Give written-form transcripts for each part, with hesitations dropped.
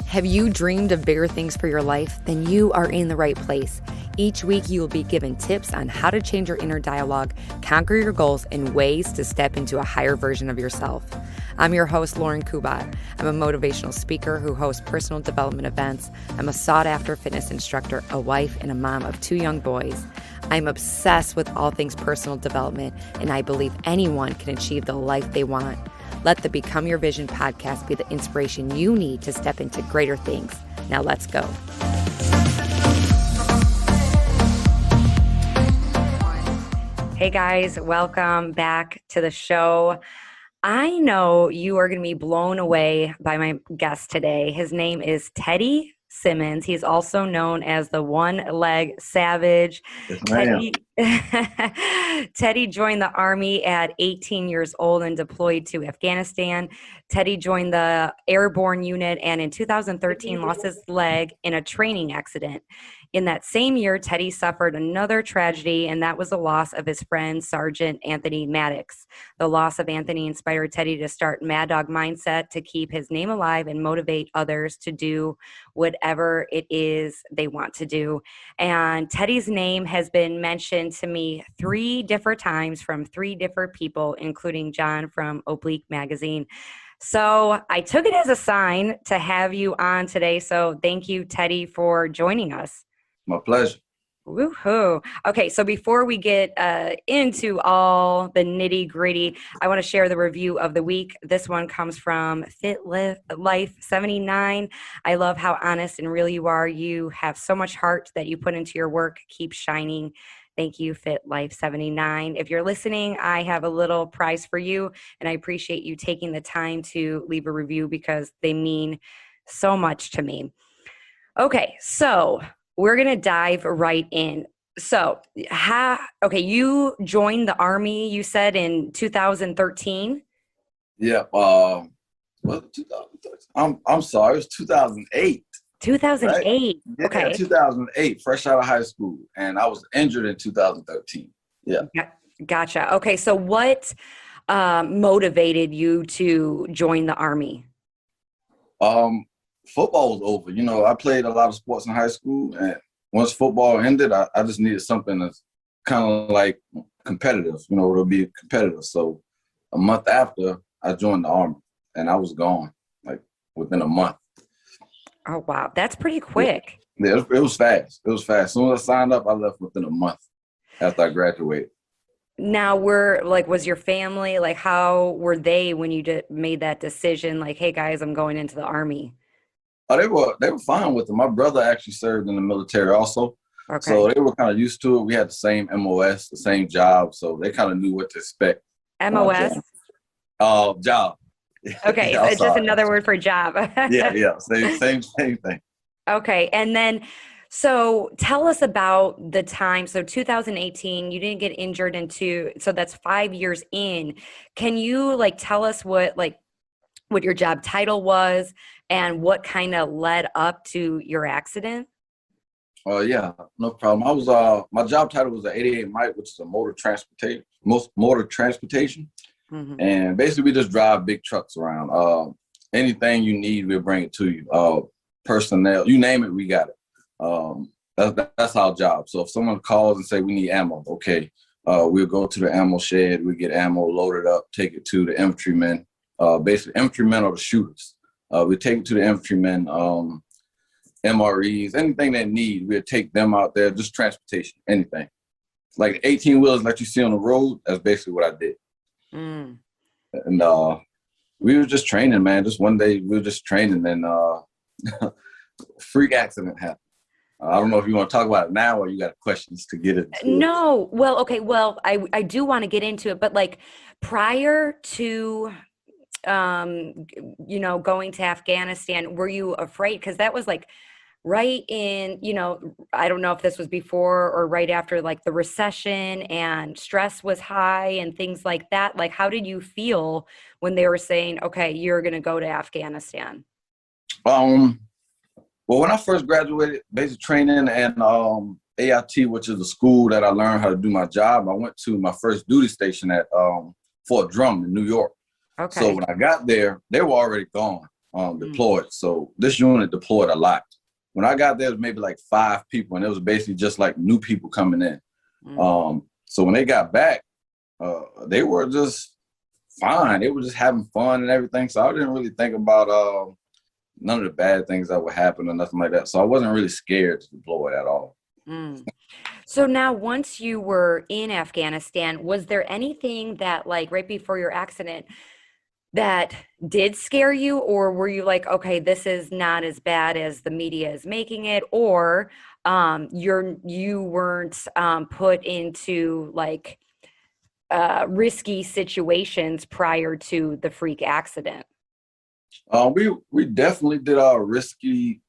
Have you dreamed of bigger things for your life? Then you are in the right place. Each week, you will be given tips on how to change your inner dialogue, conquer your goals, and ways to step into a higher version of yourself. I'm your host, Lauren Kubat. I'm a motivational speaker who hosts personal development events. I'm a sought-after fitness instructor, a wife, and a mom of 2 young boys. I'm obsessed with all things personal development, and I believe anyone can achieve the life they want. Let the Become Your Vision podcast be the inspiration you need to step into greater things. Now let's go. Hey guys, welcome back to the show. I know you are going to be blown away by my guest today. His name is Teddy Simmons. He's also known as the One-Leg Savage. Yes, Teddy joined the Army at 18 years old and deployed to Afghanistan. Teddy joined the Airborne Unit and in 2013 lost his leg in a training accident. In that same year, Teddy suffered another tragedy, and that was the loss of his friend, Sergeant Anthony Maddawg. The loss of Anthony inspired Teddy to start Maddawg Mindset to keep his name alive and motivate others to do whatever it is they want to do. And Teddy's name has been mentioned to me 3 different times from 3 different people, including John from Oblique Magazine. So I took it as a sign to have you on today. So thank you, Teddy, for joining us. my pleasure. Woohoo. Okay, so before we get into all the nitty gritty, I want to share the review of the week. This one comes from Fit Life 79. I love how honest and real you are. You have so much heart that you put into your work. Keep shining. Thank you, Fit Life 79. If you're listening, I have a little prize for you, and I appreciate you taking the time to leave a review because they mean so much to me. Okay, so we're going to dive right in. So, you joined the Army, you said, in 2013? Yeah. Well, 2013. I'm sorry. It was 2008. 2008. Right? Yeah, Okay. 2008, fresh out of high school. And I was injured in 2013. Yeah. Gotcha. Okay. So what motivated you to join the Army? Football was over. You know, I played a lot of sports in high school. And once football ended, I just needed something that's kind of like competitive, you know, to be competitive. So a month after, I joined the Army. And I was gone, like, within a month. Oh, wow. That's pretty quick. Yeah, it was fast. It was fast. As soon as I signed up, I left within a month after I graduated. Now, was your family, how were they when you made that decision? Like, hey, guys, I'm going into the Army. Oh, they were fine with it. My brother actually served in the military also. Okay. So they were kind of used to it. We had the same MOS, the same job. So they kind of knew what to expect. MOS? Job. Okay, so it's just another word for job. Yeah. Same thing. Okay, and then, so tell us about the time. So 2018, you didn't get injured so that's 5 years in. Can you tell us what your job title was and what kind of led up to your accident? Yeah, no problem. I was my job title was an 88 Mike, which is a motor transportation. Mm-hmm. And basically we just drive big trucks around. Anything you need, we'll bring it to you. Personnel, you name it, we got it. That's our job. So if someone calls and say we need ammo, okay, we'll go to the ammo shed, we get ammo loaded up, take it to the infantrymen. Basically, infantrymen are the shooters. We take it to the infantrymen, MREs, anything they need, we'll take them out there, just transportation, anything. Like 18 wheels like you see on the road, that's basically what I did. Mm. And we were just training, man. Just one day we were just training and freak accident happened. I don't know if you want to talk about it now or you got questions to get it. No. Well, okay. Well, I do want to get into it, but prior to going to Afghanistan, were you afraid? Because that was right in, I don't know if this was before or right after the recession and stress was high and things like that. How did you feel when they were saying, okay, you're going to go to Afghanistan? Well, when I first graduated basic training and AIT, which is the school that I learned how to do my job, I went to my first duty station at Fort Drum in New York. Okay. So when I got there, they were already gone. deployed. So this unit deployed a lot. When I got there, it was maybe like 5 people, and it was basically just like new people coming in. So when they got back, they were just fine. They were just having fun and everything. So I didn't really think about none of the bad things that would happen or nothing like that. So I wasn't really scared to deploy at all. So now, once you were in Afghanistan, was there anything that, like, right before your accident that did scare you, or were you like, okay, this is not as bad as the media is making it, or you weren't put into like risky situations prior to the freak accident? We definitely did our risky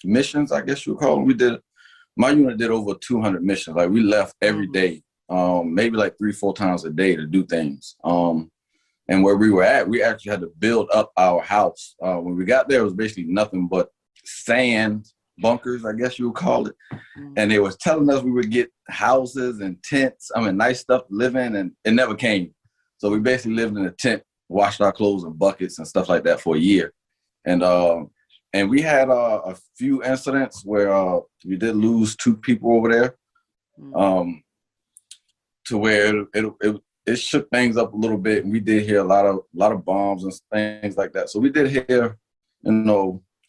missions, I guess you would call them. My unit did over 200 missions. Like, we left every day, maybe like 3-4 times a day to do things. And where we were at, we actually had to build up our house. When we got there, it was basically nothing but sand bunkers, I guess you would call it. And they was telling us we would get houses and tents, nice stuff to live in, and it never came. So we basically lived in a tent, washed our clothes in buckets and stuff like that for a year. And we had a few incidents where we did lose 2 people over there, to where it shook things up a little bit. And we did hear a lot of bombs and things like that. So we did hear,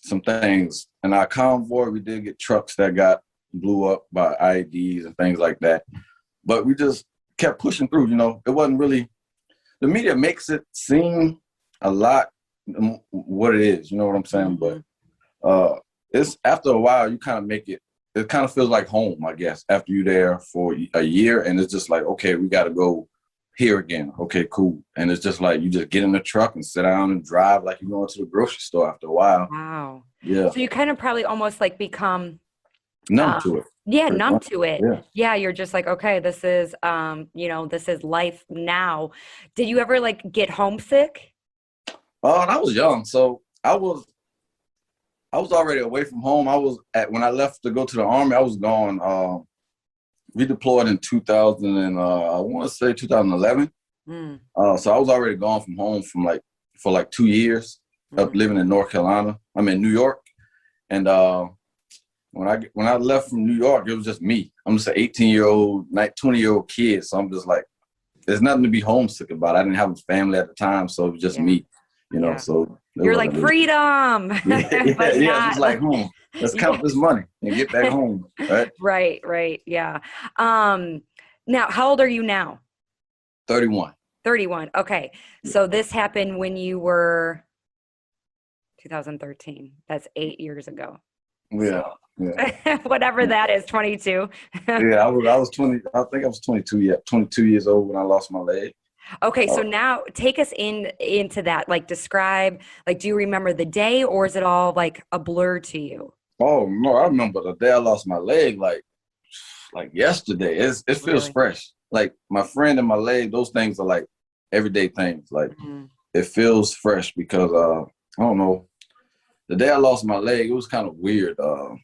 some things. In our convoy, we did get trucks that got blew up by IEDs and things like that. But we just kept pushing through. It wasn't really, the media makes it seem a lot what it is, you know what I'm saying? But it's, after a while, you kind of make it kind of feels like home, I guess, after you're there for a year. And it's just like, okay, we got to go here again. Okay, cool. And it's just like, you just get in the truck and sit down and drive like you're going to the grocery store after a while. Wow. Yeah. So you kind of probably almost like become numb to it. Yeah, numb to it. Yeah. You're just like, okay, this is this is life now. Did you ever like get homesick? And I was young, so I was already away from home. When I left to go to the Army, I was gone. We deployed in 2000 and I want to say 2011. So I was already gone from home for like 2 years, up living in North Carolina. I'm in New York, and when I left from New York, it was just me. I'm just an 18-year-old, 20-year-old kid. So I'm just like, there's nothing to be homesick about. I didn't have a family at the time, so it was just me. So you're like, freedom. But it's like, let's count this money and get back home. Right. Right. Yeah. Now, how old are you now? 31. 31. Okay. So this happened when you were 2013. That's 8 years ago. Yeah. Whatever that is, 22. I was 20. I think I was 22. Yeah, 22 years old when I lost my leg. Okay, so now take us into that. Like, describe, like, do you remember the day, or is it all like a blur to you? Oh no, I remember the day I lost my leg like yesterday. It feels fresh. Like, my friend and my leg, those things are like everyday things. Like, it feels fresh because I don't know. The day I lost my leg, it was kind of weird. Or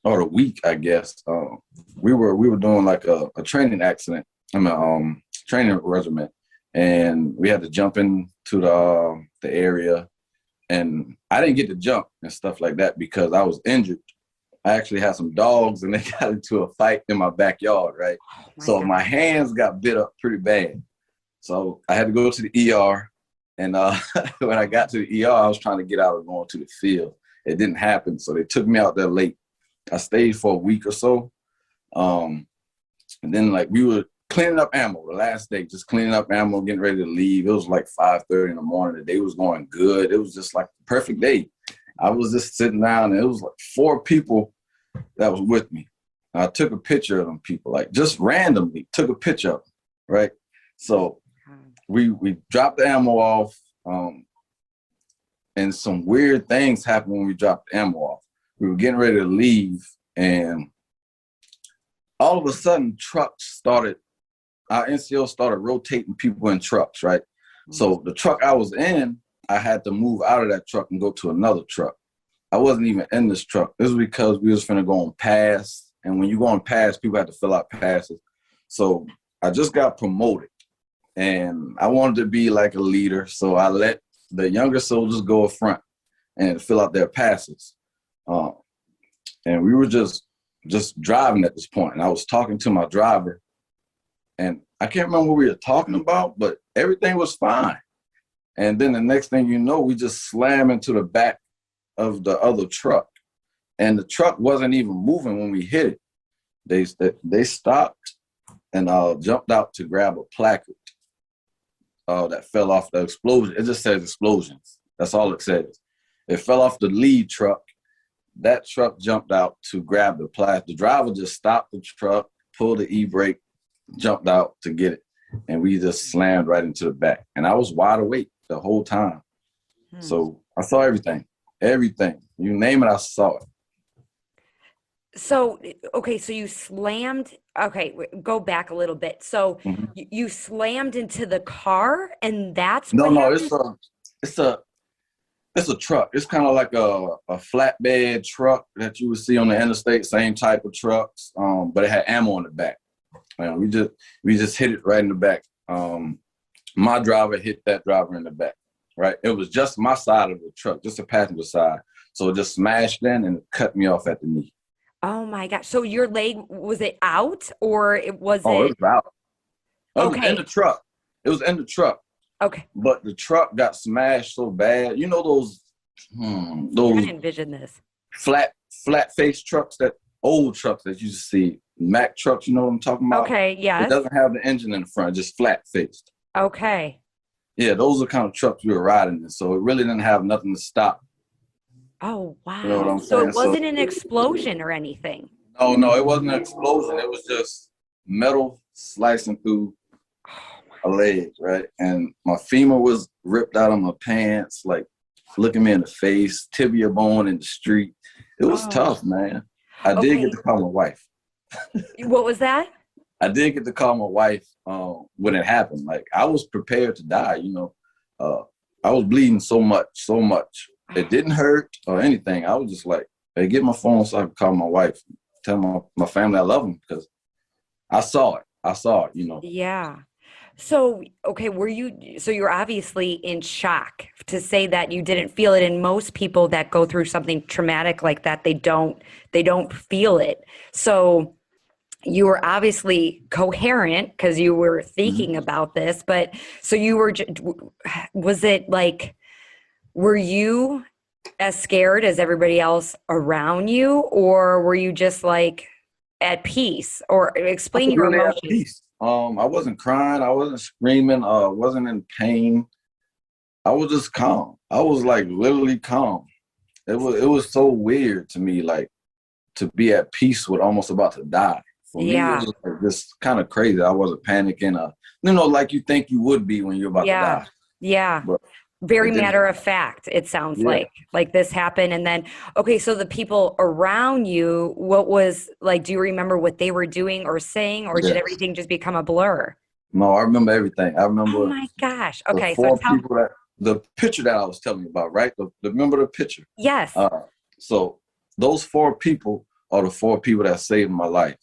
the week, I guess. We were doing like a training accident. Training regiment. And we had to jump into the area, and I didn't get to jump and stuff like that because I was injured. I actually had some dogs, and they got into a fight in my backyard, right? So my hands got bit up pretty bad. So I had to go to the ER, and when I got to the ER, I was trying to get out of going to the field. It didn't happen, so they took me out there late. I stayed for a week or so, and then like we were cleaning up ammo the last day, just cleaning up ammo, getting ready to leave. It was like 5:30 in the morning. The day was going good. It was just like the perfect day. I was just sitting down, and it was like 4 people that was with me. I took a picture of them people, like just randomly took a picture of them, right? So we dropped the ammo off, and some weird things happened when we dropped the ammo off. We were getting ready to leave, and all of a sudden, our NCO started rotating people in trucks, right? So the truck I was in, I had to move out of that truck and go to another truck. I wasn't even in this truck. This was because we was finna go on pass. And when you go on pass, people have to fill out passes. So I just got promoted, and I wanted to be like a leader. So I let the younger soldiers go up front and fill out their passes. And we were just driving at this point, and I was talking to my driver, and I can't remember what we were talking about, but everything was fine. And then the next thing you know, we just slam into the back of the other truck, and the truck wasn't even moving when we hit it. They stopped and jumped out to grab a placard that fell off the explosion. It just says explosions. That's all it says. It fell off the lead truck. That truck jumped out to grab the placard. The driver just stopped the truck, pulled the e-brake, jumped out to get it, and we just slammed right into the back. And I was wide awake the whole time. So I saw everything. You name it, I saw it. So, okay, so you slammed, go back a little bit. So you slammed into the car, and that's what happened? It's a truck. It's kind of like a flatbed truck that you would see on the interstate, same type of trucks, but it had ammo in the back. And we just hit it right in the back. My driver hit that driver in the back, right? It was just my side of the truck, just the passenger side. So it just smashed in and cut me off at the knee. Oh my gosh. So your leg, was it out or it was it was out. It was in the truck. It was in the truck. Okay. But the truck got smashed so bad. You know those I'm trying to envision this. flat face trucks, that old trucks that you see, Mack trucks, you know what I'm talking about? Okay, yes. It doesn't have the engine in the front, just flat faced. Okay. Yeah, those are the kind of trucks we were riding in. So it really didn't have nothing to stop. Oh, wow. You know what I'm so saying? It wasn't an explosion or anything. No, it wasn't an explosion. It was just metal slicing through a leg, right? And my femur was ripped out of my pants, like looking me in the face, tibia bone in the street. It was tough, man. I did get to call my wife. What was that? I did get to call my wife when it happened. Like, I was prepared to die, you know. I was bleeding so much. It didn't hurt or anything. I was just like, hey, get my phone so I can call my wife, tell my family I love them, because I saw it, you know. Yeah. So, okay, so you're obviously in shock to say that you didn't feel it. And most people that go through something traumatic like that, they don't feel it. So you were obviously coherent because you were thinking about this, but so was it like, were you as scared as everybody else around you, or were you just like at peace? Or explain your really emotions. at peace. I wasn't crying. I wasn't screaming. Wasn't in pain. I was just calm. I was like literally calm. It was so weird to me, like, to be at peace with almost about to die. For me, it was like this kind of crazy. I wasn't panicking. Like you think you would be when you're about to die. Yeah. But very matter of fact, it sounds like this happened. And then, okay, so the people around you, what was like, do you remember what they were doing or saying, or did everything just become a blur? No, I remember everything. I remember. Oh my gosh. Okay. The picture that I was telling you about, right? Remember the picture? Yes. So those 4 people are the 4 people that saved my life.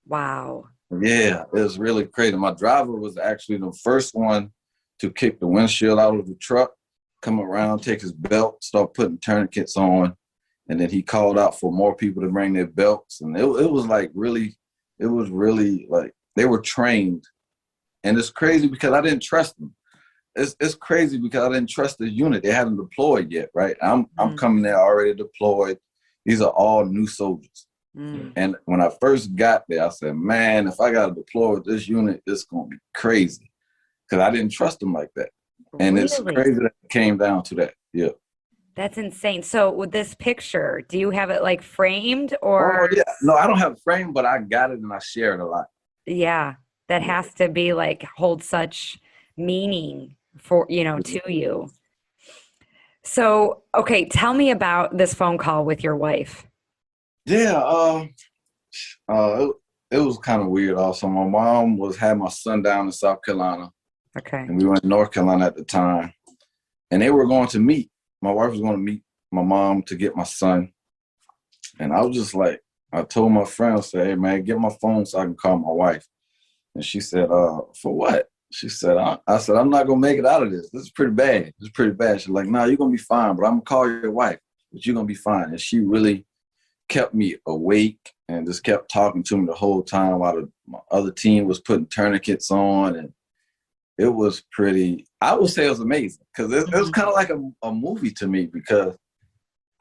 Wow. Yeah, it was really crazy. My driver was actually the first one to kick the windshield out of the truck, come around, take his belt, start putting tourniquets on. And then he called out for more people to bring their belts. And it was really like they were trained. And it's crazy because I didn't trust them. It's crazy because I didn't trust the unit. They hadn't deployed yet, right? I'm coming there already deployed. These are all new soldiers. And when I first got there, I said, man, if I got to deploy with this unit, it's going to be crazy. Because I didn't trust them like that. And It's crazy that it came down to that. Yeah. That's insane. So with this picture, do you have it like framed or? Oh, yeah. No, I don't have it framed, but I got it and I share it a lot. Yeah. That has to be like, hold such meaning for, to you. So, okay, tell me about this phone call with your wife. Yeah. It was kind of weird also. My mom had my son down in South Carolina. Okay. And we were in North Carolina at the time. And they were going to meet. My wife was going to meet my mom to get my son. And I was just like, I told my friend, I said, hey, man, get my phone so I can call my wife. And she said, for what? She said, I said, I'm not gonna make it out of this. This is pretty bad. This is pretty bad. She's like, nah, you're gonna be fine, but I'm gonna call your wife, but you're gonna be fine. And she really kept me awake and just kept talking to me the whole time while my other team was putting tourniquets on. And it was pretty, I would say it was amazing because it was kind of like a movie to me because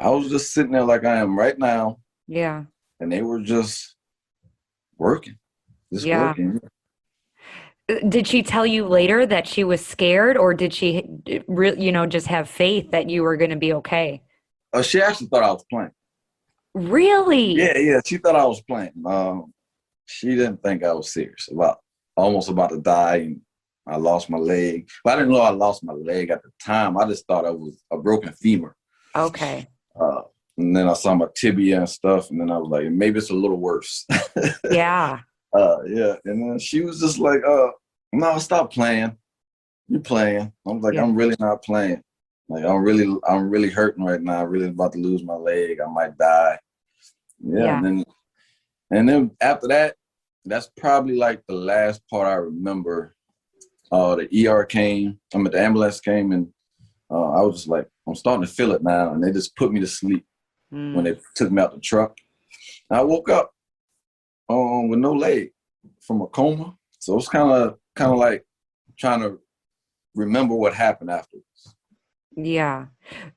I was just sitting there like I am right now. Yeah. And they were just working, Yeah. working. Did she tell you later that she was scared, or did she just have faith that you were going to be okay? She actually thought I was playing. Really? Yeah. She thought I was playing. She didn't think I was serious. Almost about to die, and I lost my leg. But I didn't know I lost my leg at the time. I just thought it was a broken femur. Okay. And then I saw my tibia and stuff, and then I was like, maybe it's a little worse. Yeah. Yeah. And then she was just like, no, stop playing. You're playing. I was like, Yeah. I'm really not playing. Like, I'm really hurting right now. I'm really about to lose my leg. I might die. Yeah. And then after that, that's probably like the last part I remember. The ER came. The ambulance came, and I was just like, I'm starting to feel it now. And they just put me to sleep when they took me out the truck. And I woke up with no leg from a coma. So it's kind of like trying to remember what happened afterwards. Yeah.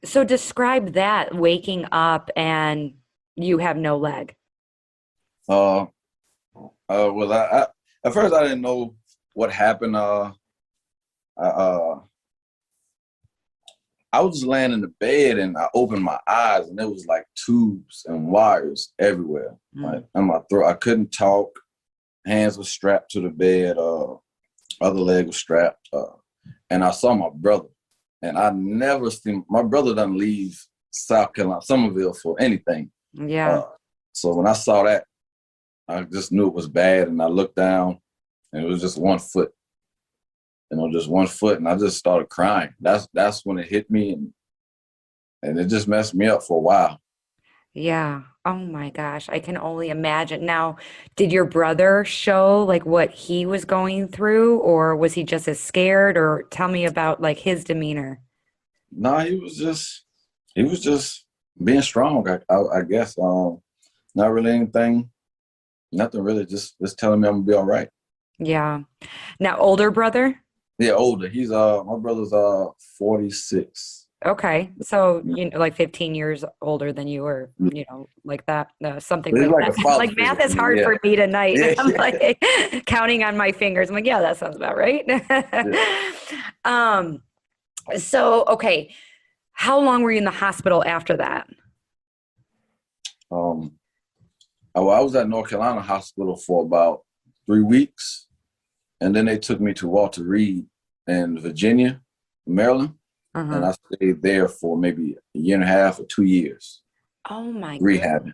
So describe that, waking up and you have no leg. Well, I at first I didn't know what happened. I was just laying in the bed and I opened my eyes and there was like tubes and wires everywhere, like in my throat. I couldn't talk. Hands were strapped to the bed. Other leg was strapped. And I saw my brother. And I never seen, my brother doesn't leave South Carolina, Somerville for anything. Yeah. So when I saw that, I just knew it was bad. And I looked down and it was just 1 foot. Just 1 foot, and I just started crying. That's when it hit me, and it just messed me up for a while. Yeah. Oh my gosh. I can only imagine. Now, did your brother show like what he was going through, or was he just as scared? Or tell me about like his demeanor. No, he was just being strong. I guess. Not really anything. Nothing really. Just telling me I'm gonna be all right. Yeah. Now, older brother? Yeah, older. He's my brother's 46. Okay. So, like 15 years older than you, or, like that, something He's like like that. a father Like math figure is to me. hard Yeah. for me tonight. Yeah, I'm yeah. like counting on my fingers. I'm like, yeah, that sounds about right. Yeah. So, okay. How long were you in the hospital after that? I was at North Carolina Hospital for about 3 weeks. And then they took me to Walter Reed in Virginia, Maryland. And Uh-huh. I stayed there for maybe a year and a half or 2 years, Oh my goodness. rehabbing.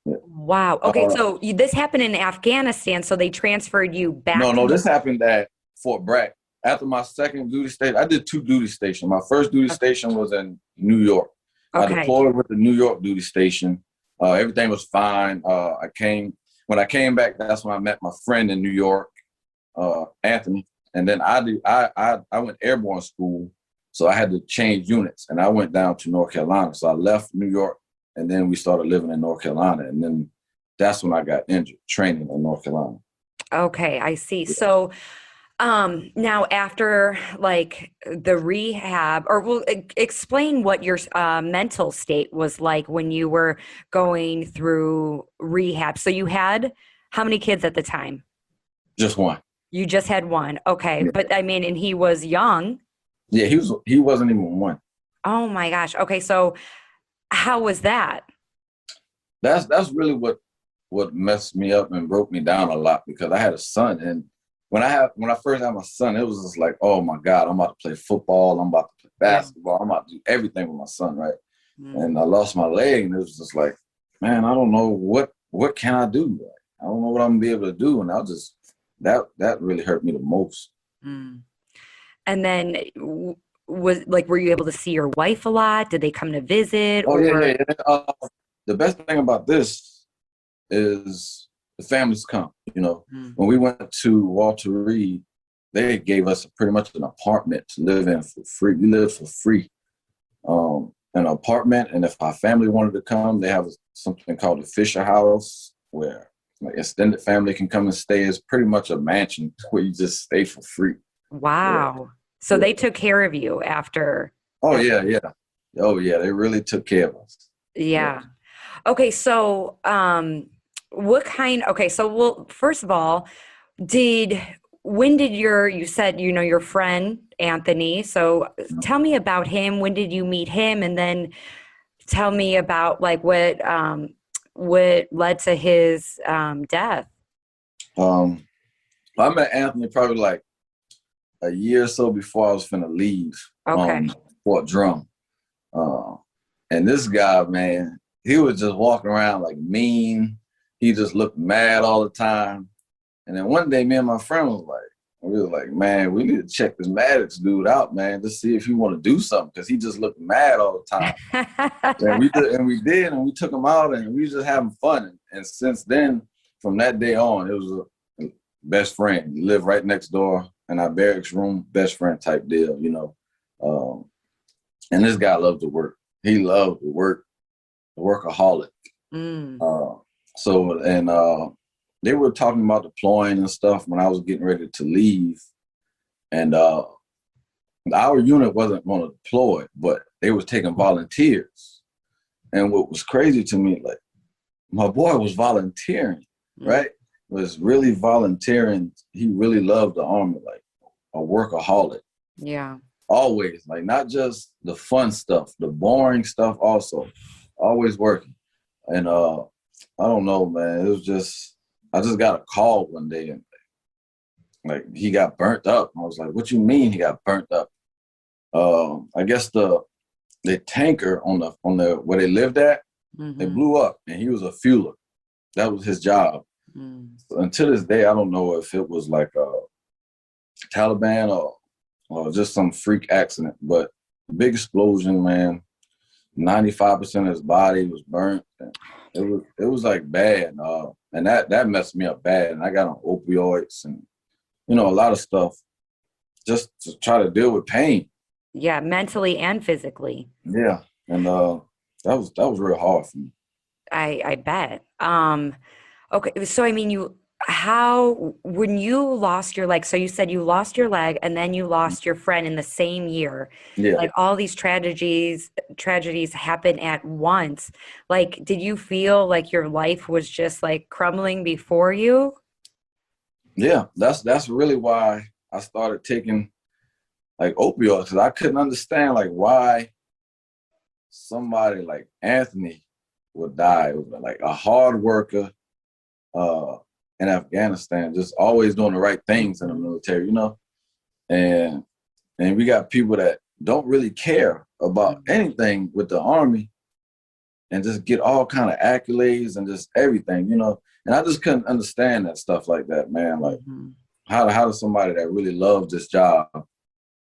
Yeah. Wow. Okay. So this happened in Afghanistan. So they transferred you back No, to this happened at Fort Bragg. After my second duty station, I did 2 duty stations. My first duty station was in New York. I Okay. deployed with the New York duty station. Everything was fine. When I came back, that's when I met my friend in New York, Anthony. And then I went airborne school, so I had to change units, and I went down to North Carolina. So I left New York, and then we started living in North Carolina, and then that's when I got injured training in North Carolina. Okay, I see. So now after like the rehab, or well, explain what your mental state was like when you were going through rehab. So you had how many kids at the time? Just one. You just had one. Okay. Yeah, But I mean, and he was young. yeah, he wasn't even one. Oh my gosh. Okay. So how was that? That's really what messed me up and broke me down a lot, because I had a son, and when I first had my son, it was just like, oh my God, I'm about to play football, I'm about to play basketball, I'm about to do everything with my son, right? And I lost my leg, and it was just like, man, I don't know what can I do? I don't know what I'm gonna be able to do, and that really hurt me the most. Mm. And then were you able to see your wife a lot? Did they come to visit Oh or? yeah. The best thing about this is the families come. Mm. When we went to Walter Reed, they gave us pretty much an apartment to live in for free. We lived for free, an apartment. And if our family wanted to come, they have something called a Fisher House where like extended family can come and stay. It's pretty much a mansion where you just stay for free. Wow. Yeah. So Yeah. they took care of you after. Oh yeah, yeah. Oh yeah, they really took care of us. Yeah. Yeah. Okay. So, okay. So, well, first of all, did, when did you said, your friend Anthony. So tell me about him. When did you meet him? And then tell me about like what led to his, death. Um, I met Anthony probably like a year or so before I was finna leave Okay. Fort Drum. Uh, and this guy, man, he was just walking around like mean. He just looked mad all the time. And then one day, me and my friend we were like, man, we need to check this Maddawg dude out, man, to see if he want to do something, because he just looked mad all the time. And we took him out, and we was just having fun. And since then, from that day on, it was a best friend. He lived right next door in our barracks room, best friend type deal, you know. And this guy loved to work. He loved to work, a workaholic. Mm. They were talking about deploying and stuff when I was getting ready to leave. And our unit wasn't going to deploy, but they was taking volunteers. And what was crazy to me, like, my boy was volunteering, right? Was really volunteering. He really loved the Army, like a workaholic. Yeah. Always, like, not just the fun stuff, the boring stuff also. Always working. And I don't know, man. It was just, I just got a call one day, and like he got burnt up. I was like, what you mean he got burnt up? I guess the tanker on the where they lived at, it blew up, and he was a fueler. That was his job. So until this day, I don't know if it was like a Taliban or just some freak accident, but big explosion, man. 95% of his body was burnt. It was like bad, and that messed me up bad. And I got on opioids and a lot of stuff just to try to deal with pain. Yeah, mentally and physically. Yeah, and that was real hard for me. I bet. Okay, so I mean, when you lost your leg, so you said you lost your leg and then you lost your friend in the same year. Yeah. Like all these tragedies happen at once. Like, did you feel like your life was just like crumbling before you? Yeah, that's really why I started taking like opioids, because I couldn't understand like why somebody like Anthony would die. Like a hard worker in Afghanistan, just always doing the right things in the military, and we got people that don't really care about anything with the Army and just get all kind of accolades and just everything, and I just couldn't understand that stuff like that, man. Like how does somebody that really loves this job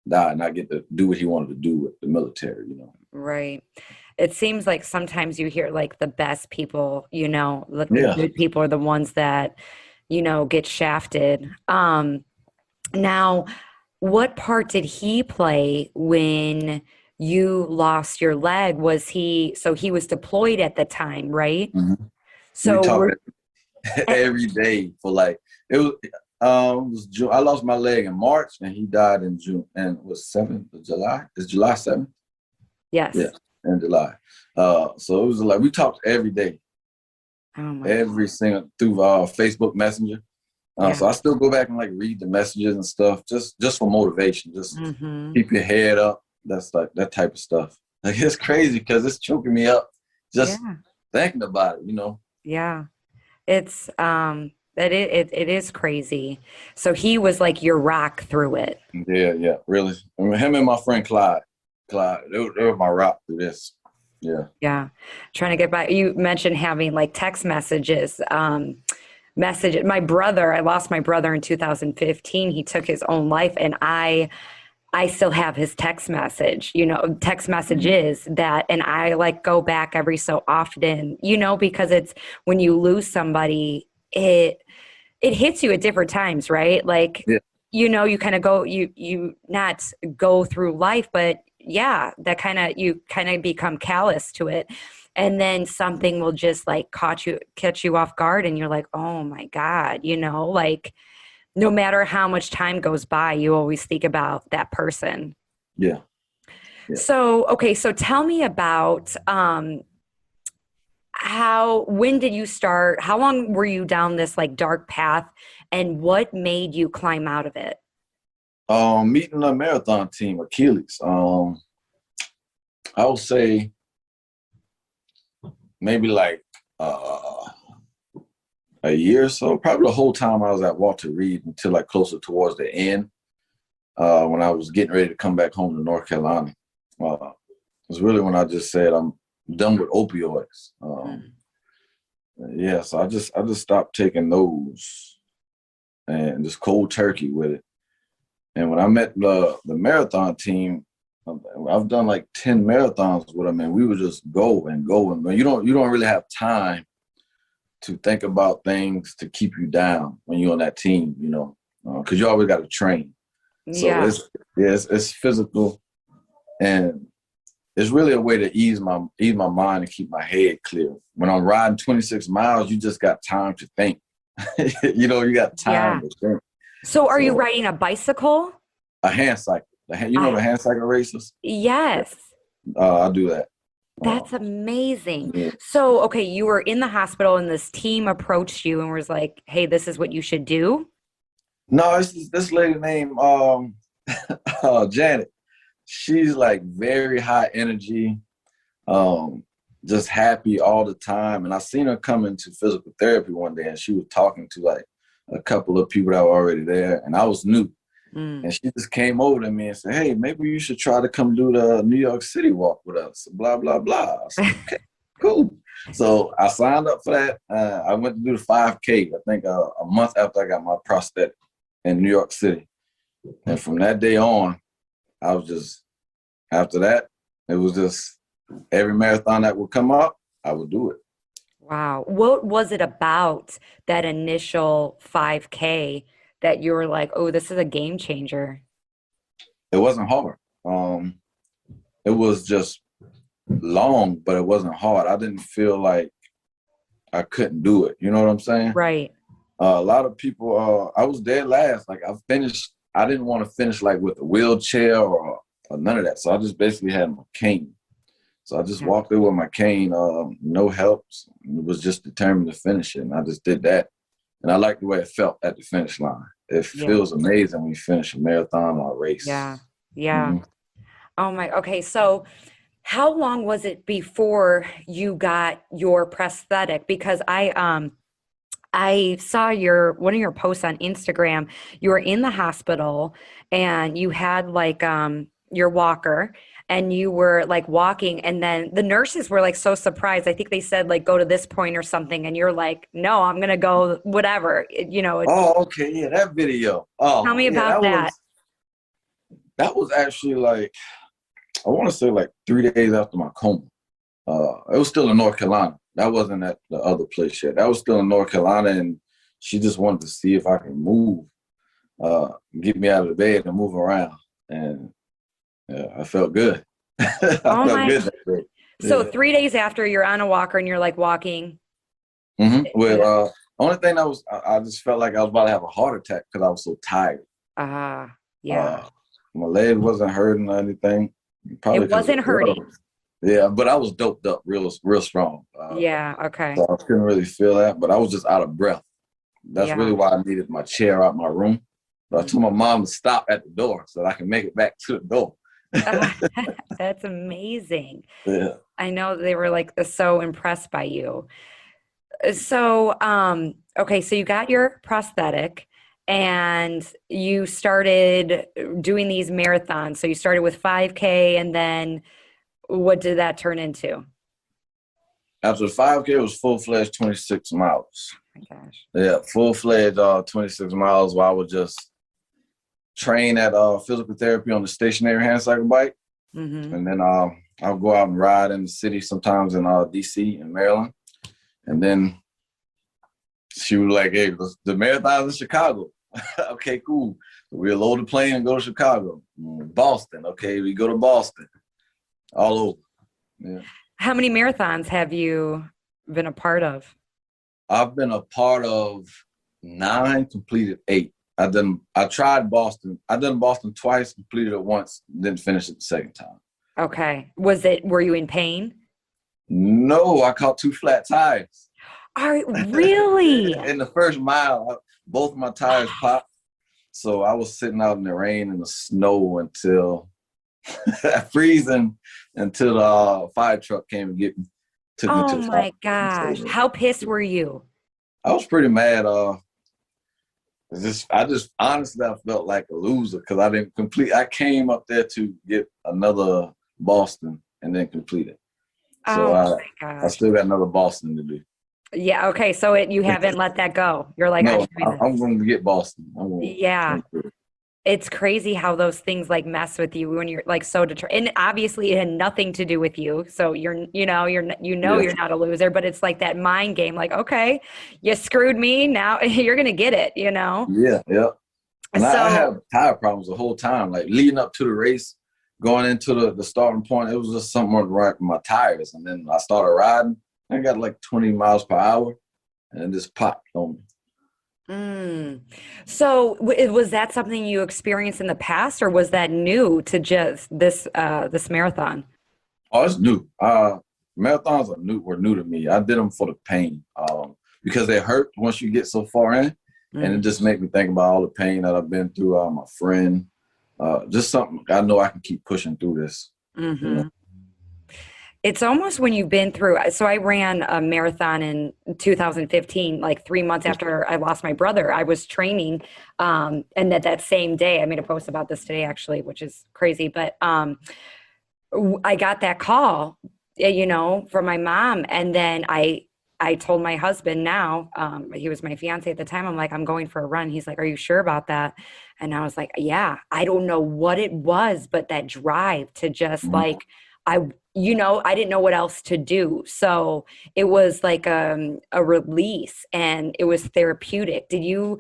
die and not get to do what he wanted to do with the military, Right. It seems like sometimes you hear like the best people, the Yeah. good people are the ones that, get shafted. Now, what part did he play when you lost your leg? So he was deployed at the time, right? Mm-hmm. So we talked every day for like, it was June. I lost my leg in March and he died in June, and it was 7th of July. It's July 7th. Yes. Yeah, in July. So it was like we talked every day. Oh my every God. single through Facebook Messenger. Yeah. So I still go back and like read the messages and stuff, just for motivation, just keep your head up. That's like that type of stuff. Like it's crazy because it's choking me up just thinking about it, Yeah. It's it is crazy. So he was like your rock through it. Yeah, really. I mean, him and my friend Clyde, they were my rock through this. Yeah. Yeah. Trying to get by. You mentioned having like text messages. My brother, I lost my brother in 2015. He took his own life, and I still have his text messages that, and I like go back every so often, because it's when you lose somebody, it hits you at different times, right? Like you kind of go, you not go through life, but yeah, that kind of, you kind of become callous to it. And then something will just like catch you off guard. And you're like, oh my God, like no matter how much time goes by, you always think about that person. Yeah. Yeah. So, okay. So tell me about, when did you start? How long were you down this like dark path, and what made you climb out of it? Meeting a marathon team, Achilles. I would say maybe like a year or so, probably the whole time I was at Walter Reed until like closer towards the end, when I was getting ready to come back home to North Carolina. It was really when I just said I'm done with opioids. Yeah, so I just stopped taking those and just cold turkey with it. And when I met the marathon team, I've done like 10 marathons with them, and we would just go and go. And you don't really have time to think about things to keep you down when you're on that team, because you always got to train. So Yeah. it's physical, and it's really a way to ease my mind and keep my head clear. When I'm riding 26 miles, you just got time to think. You got time to think. So are you riding a bicycle? A hand cycle. The hand cycle races? Yes. I do that. That's amazing. Yeah. So, okay, you were in the hospital and this team approached you and was like, hey, this is what you should do? No, it's this lady named Janet. She's like very high energy, just happy all the time. And I seen her come into physical therapy one day, and she was talking to like a couple of people that were already there, and I was new. And she just came over to me and said, hey, maybe you should try to come do the New York City walk with us, blah, blah, blah. I said, okay, cool. So I signed up for that. I went to do the 5K, I think a month after I got my prosthetic in New York City. And from that day on, I was just, after that, it was just every marathon that would come up, I would do it. Wow. What was it about that initial 5K that you were like, oh, this is a game changer? It wasn't hard. It was just long, but it wasn't hard. I didn't feel like I couldn't do it. You know what I'm saying? Right. A lot of people, I was dead last. Like I didn't want to finish like with a wheelchair or none of that. So I just basically had my cane. So I just walked through with my cane, no helps. It was just determined to finish it. And I just did that. And I like the way it felt at the finish line. It feels amazing when you finish a marathon or a race. Yeah. Yeah. Mm-hmm. Oh my, okay. So how long was it before you got your prosthetic? Because I saw one of your posts on Instagram. You were in the hospital and you had like your walker and you were like walking, and then the nurses were like so surprised. I think they said like go to this point or something, and you're like, no, I'm gonna go whatever. Oh, okay, yeah, that video. Oh, Tell me yeah, about that. That was actually like, I want to say like 3 days after my coma. It was still in North Carolina. That wasn't at the other place yet. That was still in North Carolina, and she just wanted to see if I can move, get me out of the bed and move around. And I felt good. I felt good that day. So 3 days after, you're on a walker and you're like walking. Mm-hmm. Well, only thing I just felt like I was about to have a heart attack because I was so tired. Yeah. My leg wasn't hurting or anything. Probably It wasn't hurting. Yeah, but I was doped up real strong. Yeah. Okay. So I couldn't really feel that, but I was just out of breath. That's really why I needed my chair out my room. But I told my mom to stop at the door so that I can make it back to the door. That's amazing. Yeah. I know they were like so impressed by you. So, okay, so you got your prosthetic and you started doing these marathons. So you started with 5K, and then what did that turn into? After the 5K, it was full-fledged 26 miles. Oh my gosh. Yeah, full-fledged 26 miles where I would just train at physical therapy on the stationary hand cycle bike. Mm-hmm. And then I'll go out and ride in the city, sometimes in DC and Maryland. And then she was like, hey, the marathon's in Chicago. Okay, cool. We'll load the plane and go to Chicago. Boston, okay, we go to Boston. All over. Yeah. How many marathons have you been a part of? I've been a part of 9, completed 8. I tried Boston. I done Boston twice, completed it once, didn't finish it the second time. Okay. Were you in pain? No, I caught 2 flat tires. Really? In the first mile, both my tires popped. So I was sitting out in the rain and the snow until freezing until the fire truck came and took me to Oh the fire. my gosh. So, How pissed were you? I was pretty mad. I just honestly I felt like a loser because I didn't complete. I came up there to get another Boston and then complete it. So Oh my I gosh. still got another Boston to do. Yeah. Okay. So you haven't let that go. You're like, I'm No, doing this. I'm going to get Boston. Yeah. It's crazy how those things like mess with you when you're like so determined. And obviously it had nothing to do with you. So you're Yeah, not a loser, but it's like that mind game. Like, okay, you screwed me. Now you're going to get it, yeah. And I So, have tire problems the whole time, like leading up to the race, going into the starting point. It was just something right with my tires. And then I started riding. I got like 20 miles per hour and it just popped on me. so was that something you experienced in the past, or was that new to just this marathon? Oh, it's new. Marathons were new to me. I did them for the pain because they hurt once you get so far in. And it Mm. just made me think about all the pain that I've been through, my friend. Just something I know I can keep pushing through this. You know? Hmm. It's almost when you've been through. So I ran a marathon in 2015, like 3 months after I lost my brother. I was training, and that same day, I made a post about this today, actually, which is crazy. But I got that call, from my mom, and then I told my husband now, he was my fiance at the time. I'm like, I'm going for a run. He's like, are you sure about that? And I was like, yeah, I don't know what it was, but that drive to just Mhm. like, I didn't know what else to do. So it was like a release and it was therapeutic. Did you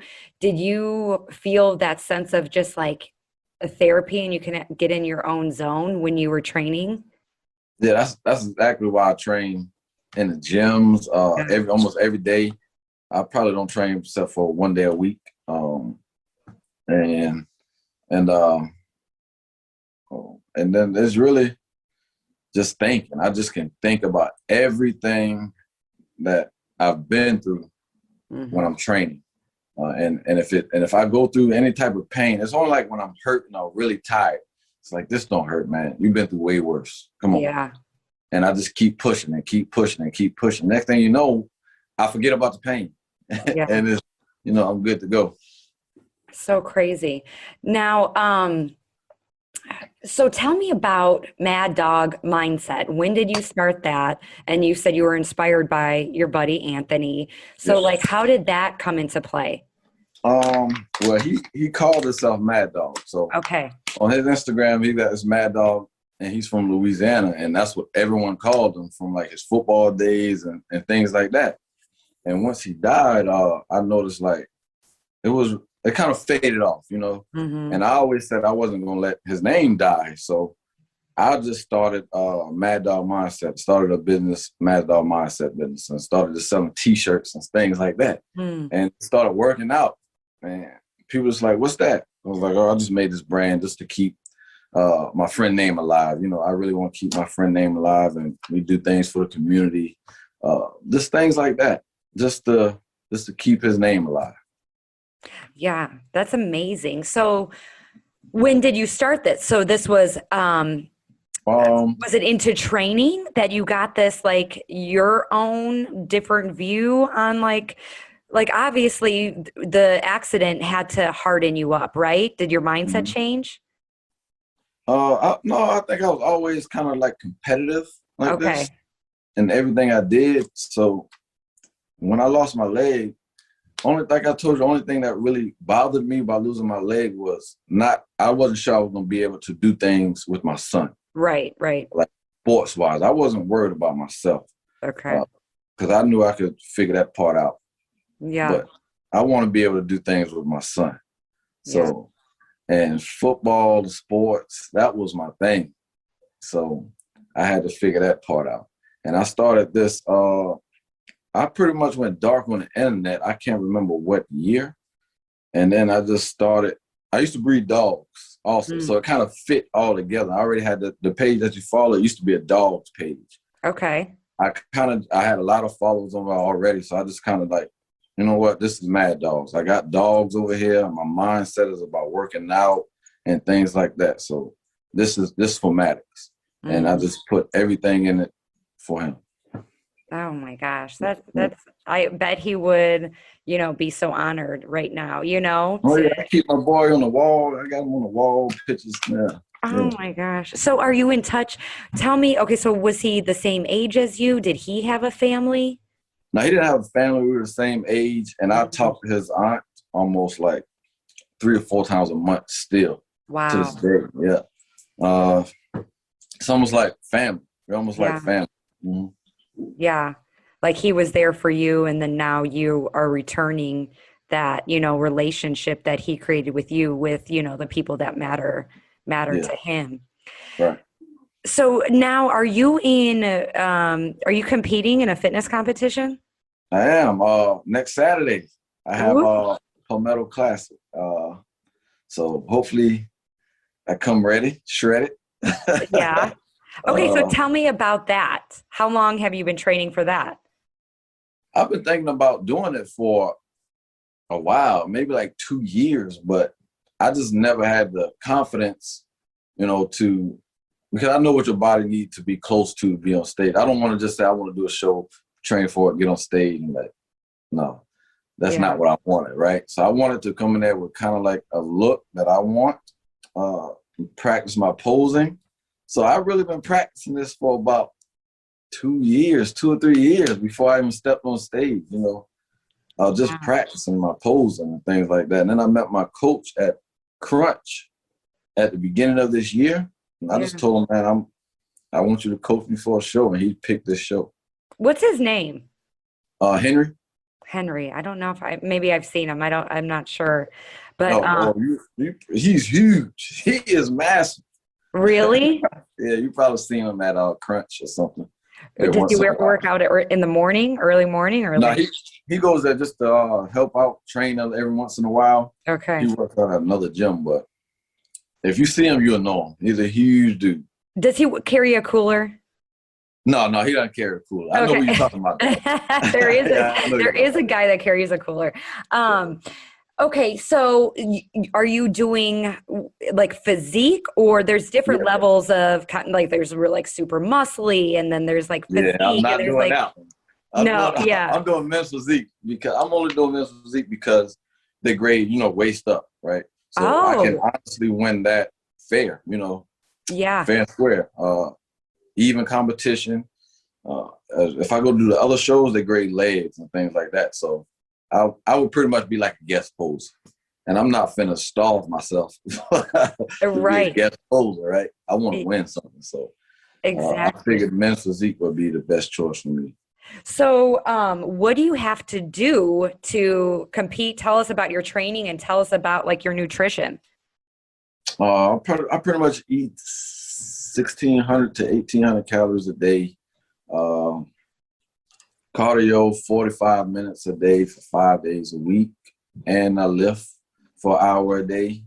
feel that sense of just like a therapy and you can get in your own zone when you were training? Yeah, that's exactly why I train in the gyms Yeah. almost every day. I probably don't train except for one day a week. And and and then there's really just thinking. I just can think about everything that I've been through when Hmm. I'm training. If I go through any type of pain, it's only like when I'm hurt and I'm really tired. It's like, this don't hurt, man. You've been through way worse. Come on. Yeah. And I just keep pushing and keep pushing and keep pushing. Next thing you know, I forget about the pain. Yeah. And I'm good to go. So crazy. Now, so tell me about Maddawg Mindset. When did you start that? And you said you were inspired by your buddy Anthony. So Yeah. like, how did that come into play? Well, he called himself Mad Dog. So Okay. on his Instagram, he got his Mad Dog, and he's from Louisiana, and that's what everyone called him from like his football days and things like that. And once he died, I noticed like it kind of faded off. Hmm. And I always said I wasn't gonna let his name die. So I just started Maddawg Mindset, started a business, Maddawg Mindset business, and started just selling T-shirts and things like that, Mm. and started working out. And people was like, "What's that?" I was like, "Oh, I just made this brand just to keep my friend name alive. I really want to keep my friend name alive, and we do things for the community, just things like that, just to keep his name alive." Yeah, that's amazing. So when did you start this? So this Um, was it into training that you got this like your own different view on like obviously the accident had to harden you up, right? Did your mindset change? no, I think I was always kind of like competitive like this Okay. in everything I did. So when I lost my leg, like I told you, the only thing that really bothered me by losing my leg was I wasn't sure I was going to be able to do things with my son, Right, right. like sports wise. I wasn't worried about myself Okay. because I knew I could figure that part out. Yeah. But I want to be able to do things with my son. Yeah. So And football, the sports, that was my thing. So I had to figure that part out. And I started this, I pretty much went dark on the internet. I can't remember what year. And then I just started, I used to breed dogs also. So it kind of fit all together. I already had the page that you follow. It used to be a dogs page. Okay. I had a lot of followers on it already. So I just kind of like, you know what, this is Maddawg. I got dogs over here. My mindset is about working out and things like that. So this is for Maddawg. And I just put everything in it for him. Oh my gosh. That's I bet he would, be so honored right now, Oh yeah, I keep my boy on the wall. I got him on the wall, pictures. Yeah. Oh my gosh. So are you in touch? Tell me, okay, so was he the same age as you? Did he have a family? No, he didn't have a family. We were the same age. And I talked to his aunt almost like 3 or 4 times a month still. Wow. To this day. Yeah. It's almost like family. We're almost like family. Mm-hmm. Yeah. Like he was there for you, and then now you are returning that, relationship that he created with you, with, the people that matter to him. Right. So now are you competing in a fitness competition? I am. Next Saturday, I have Palmetto Classic. So hopefully I come ready, shredded. Yeah. Okay, so tell me about that. How long have you been training for that? I've been thinking about doing it for a while, maybe like 2 years, but I just never had the confidence, because I know what your body needs to be close to be on stage. I don't want to just say I want to do a show, train for it, get on stage, and no, that's not what I wanted, right? So I wanted to come in there with kind of like a look that I want, practice my posing. So I've really been practicing this for about 2 or 3 years before I even stepped on stage, just practicing my posing and things like that. And then I met my coach at Crunch at the beginning of this year. And I just told him, man, I want you to coach me for a show. And he picked this show. What's his name? Henry. Henry. I don't know if maybe I've seen him. I'm not sure. But he's huge. He is massive. Really? Yeah, you probably seen him at Crunch or something. Does he work out in the morning, early morning, or no? He goes there just to help out, train every once in a while. Okay. He works out at another gym, but if you see him, you'll know him. He's a huge dude. Does he carry a cooler? No, he doesn't carry a cooler. I know what you're talking about. There is a guy that carries a cooler. Okay, so are you doing like physique, or there's different levels of like there's like super muscly, and then there's like physique. Yeah, I'm not doing that one. I'm doing men's physique because I'm only doing men's physique because they grade, waist up, right? So I can honestly win that fair, fair and square, even competition. If I go to the other shows, they grade legs and things like that. So I would pretty much be like a guest poser, and I'm not finna starve myself. Right. Be a guest poser, right? I want to win something, so exactly. I figured men's physique would be the best choice for me. So, what do you have to do to compete? Tell us about your training and tell us about like your nutrition. I pretty much eat 1,600 to 1,800 calories a day. Cardio 45 minutes a day for 5 days a week, and I lift for an hour a day.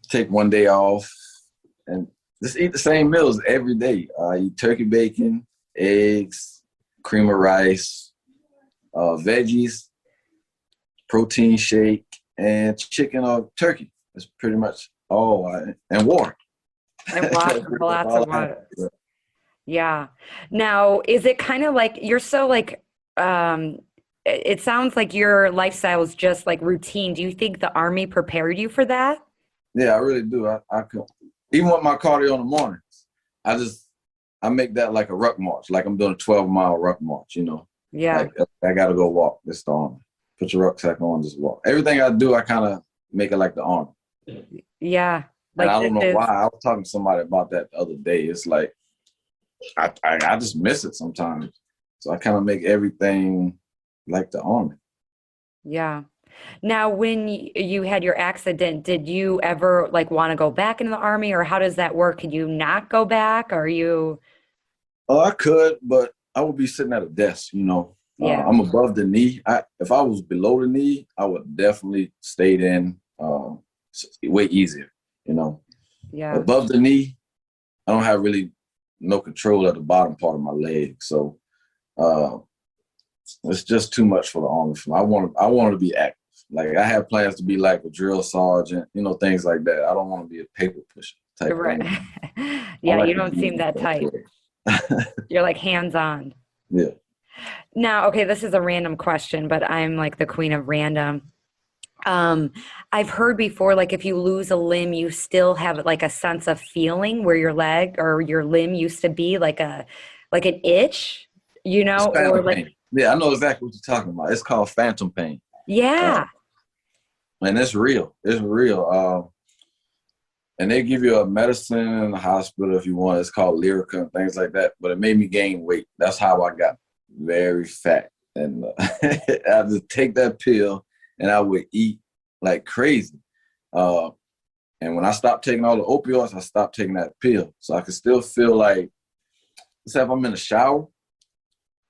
Take 1 day off, and just eat the same meals every day. I eat turkey bacon, eggs, cream of rice, veggies, protein shake, and chicken or turkey. That's pretty much all. And water. And lots of water. Yeah. Now, is it kind of like you're so like, it sounds like your lifestyle is just like routine. Do you think the Army prepared you for that? Yeah, I really do. I could, even with my cardio in the mornings, I make that like a ruck march, like I'm doing a 12-mile ruck march, Yeah. Like I got to go walk. It's the Army. Put your rucksack on, just walk. Everything I do, I kind of make it like the Army. Yeah. Like, and I don't know why. I was talking to somebody about that the other day. It's like, I just miss it sometimes. So I kind of make everything like the Army. Yeah. Now, when you had your accident, did you ever like want to go back into the army, or how does that work? Can you not go back? Are you? Oh, I could, but I would be sitting at a desk, you know. Yeah, I'm above the knee. If I was below the knee, I would definitely stayed in way easier, you know. yeah. Above the knee, I don't have really no control at the bottom part of my leg. So uh, it's just too much for the army. I want to be active. Like I have plans to be like a drill sergeant, you know, things like that. I don't want to be a paper pusher type Right. thing. I Yeah, like you to don't be seem that type. You're like hands on. yeah. Now, okay, this is a random question, but I'm like the queen of random. Um, I've heard before, like if you lose a limb, you still have like a sense of feeling where your leg or your limb used to be, like an itch, It's or phantom like, pain. Yeah, I know exactly what you're talking about. It's called phantom pain. Uh, yeah. and it's real. It's real. And they give you a medicine in the hospital if you want. It's called Lyrica and things like that. But it made me gain weight. That's how I got very fat. And I just take that pill and I would eat like crazy. Uh, and when I stopped taking all the opioids, I stopped taking that pill. So I can still feel like, let's say if I'm in the shower,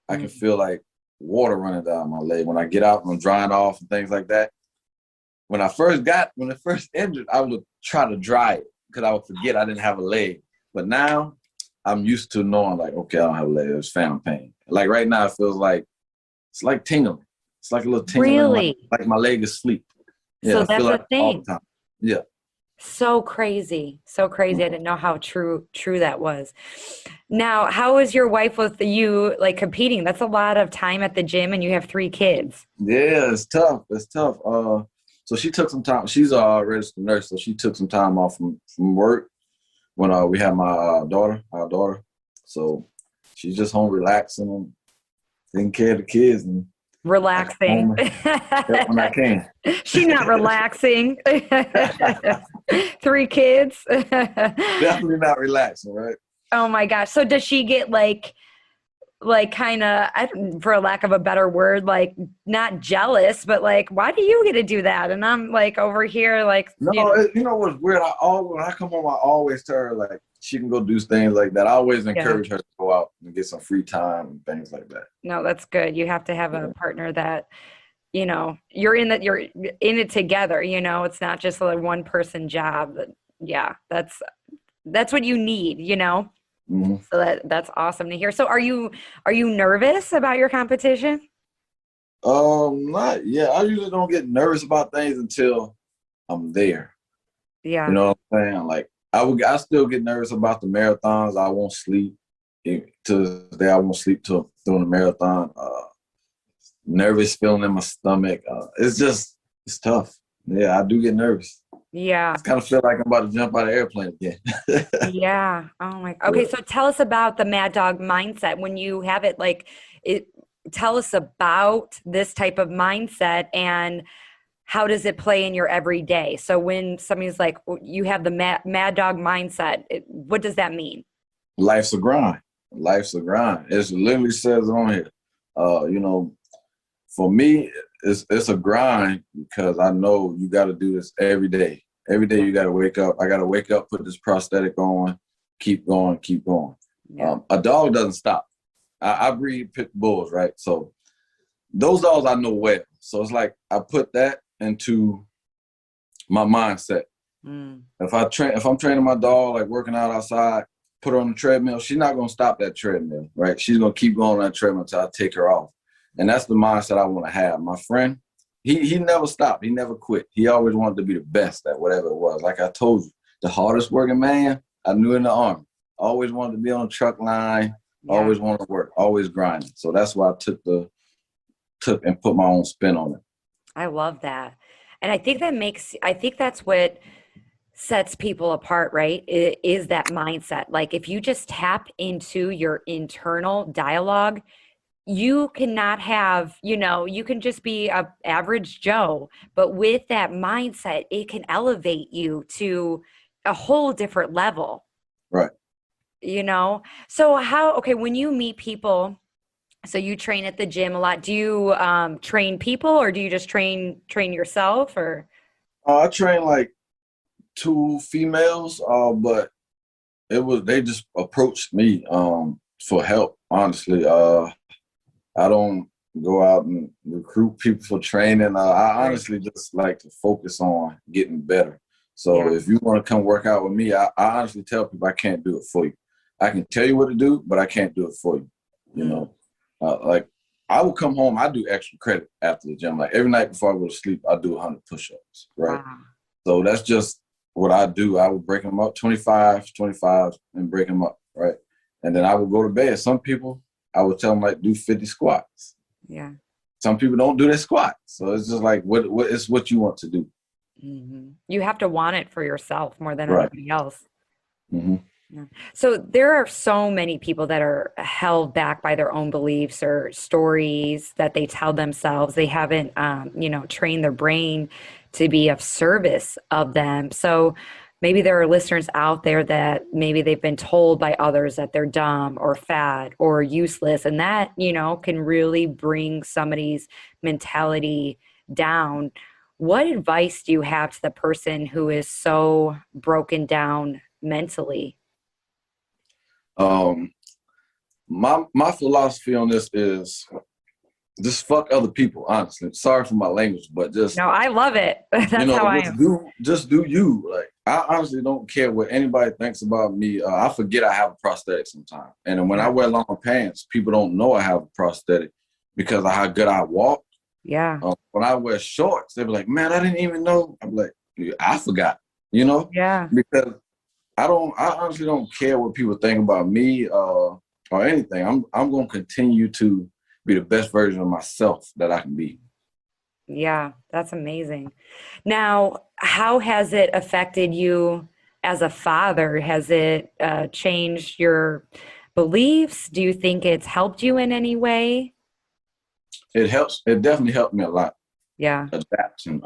I can Mm. feel like water running down my leg. When I get out and I'm drying off and things like that. When it first injured, I would try to dry it because I would forget I didn't have a leg. But now I'm used to knowing like, okay, I don't have a leg. It's phantom pain. Like right now, it feels like it's like tingling. It's like a little tingling, Really? like my leg is asleep. Yeah, So I feel that's a like all thing. the time. Yeah. So crazy. So crazy. I Mhm. didn't know how true that was. Now, how is your wife with you like competing? That's a lot of time at the gym and you have three kids. Yeah, it's tough. It's tough. So she took some time. She's a registered nurse, so she took some time off from work when we had my our daughter. So she's just home relaxing and taking care of the kids, and I come Relaxing. home and help when I can. She's not relaxing. Three kids. Definitely not relaxing, right? Oh my gosh. So does she get like kind of, for lack of a better word, like not jealous, but like, why do you get to do that? And I'm like over here, like, No, you know what's weird? When I come home, I always tell her like she can go do things like that. I always yeah, encourage her to go out and get some free time and things like that. no, that's good. You have to have a Yeah. partner that, you're in it together, it's not just a one person job. Yeah, that's what you need, Mm-hmm. So that's awesome to hear. So are you nervous about your competition? Not yet. I usually don't get nervous about things until I'm there. You Yeah. know what I'm saying? Like I still get nervous about the marathons. I won't sleep to this day. I won't sleep till during the marathon. Nervous feeling in my stomach. It's tough. Yeah, I do get nervous. Yeah. It's kind of feel like I'm about to jump out of the airplane again. Yeah. Oh my. Okay, Yeah. so tell us about the Maddawg mindset when you have it it tell us about this type of mindset and how does it play in your everyday? So when somebody's like you have the Maddawg mindset, what does that mean? Life's a grind. Life's a grind. It literally says on here. You know, for me, it's a grind because I know you got to do this every day. Every day Yeah. you got to wake up. I got to wake up, put this prosthetic on, keep going, keep going. Yeah. A dog doesn't stop. I breed pit bulls, right? So those dogs I know well. So it's like I put that into my mindset. Mm. If I'm training my dog, like working out outside, put her on the treadmill, she's not gonna stop that treadmill, right? She's gonna keep going on that treadmill until I take her off. And that's the mindset I want to have. My friend, he never stopped. He never quit. He always wanted to be the best at whatever it was. Like I told you, the hardest working man I knew in the army. Always wanted to be on the truck line. Yeah. Always wanted to work. Always grinding. So that's why I took and put my own spin on it. I love that. And I think that's what sets people apart, right? Is that mindset. Like if you just tap into your internal dialogue, you cannot have, you can just be a average Joe, but with that mindset, it can elevate you to a whole different level, Right. you know? So okay, when you meet people So you train at the gym a lot. Do you train people, or do you just train yourself, or? I trained like two females, but they just approached me for help. Honestly, I don't go out and recruit people for training. I Right. honestly just like to focus on getting better. So Yeah. if you want to come work out with me, I honestly tell people I can't do it for you. I can tell you what to do, but I can't do it for you. You Mm. know, like I will come home, I do extra credit after the gym. Like every night before I go to sleep, I do 100 push-ups, right? Wow. So that's just what I do. I would break them up, 25, 25, and break them up, right? And then I would go to bed. Some people, I would tell them like do 50 squats. Yeah. Some people don't do their squats. So it's just like it's what you want to do. You have to want it for yourself more than Right. anybody else. Mm-hmm. Yeah. So there are so many people that are held back by their own beliefs or stories that they tell themselves. They haven't, trained their brain to be of service of them. So maybe there are listeners out there that maybe they've been told by others that they're dumb or fat or useless, and that, can really bring somebody's mentality down. What advice do you have to the person who is so broken down mentally? Um, my philosophy on this is just fuck other people. Honestly, sorry for my language, but just No, I love it. That's how I am. just do you. Like I honestly don't care what anybody thinks about me. I forget I have a prosthetic sometimes, and then when I Yeah. wear long pants, people don't know I have a prosthetic because of how good I walk. Yeah. When I wear shorts, they be like, "Man, I didn't even know." I'm like, "Yeah, I forgot," you know, Yeah. because I honestly don't care what people think about me or anything. I'm gonna continue to be the best version of myself that I can be. Yeah. That's amazing. Now, how has it affected you as a father? Has it changed your beliefs? Do you think it's helped you in any way? It helps. It definitely helped me a lot. Yeah. Adapting,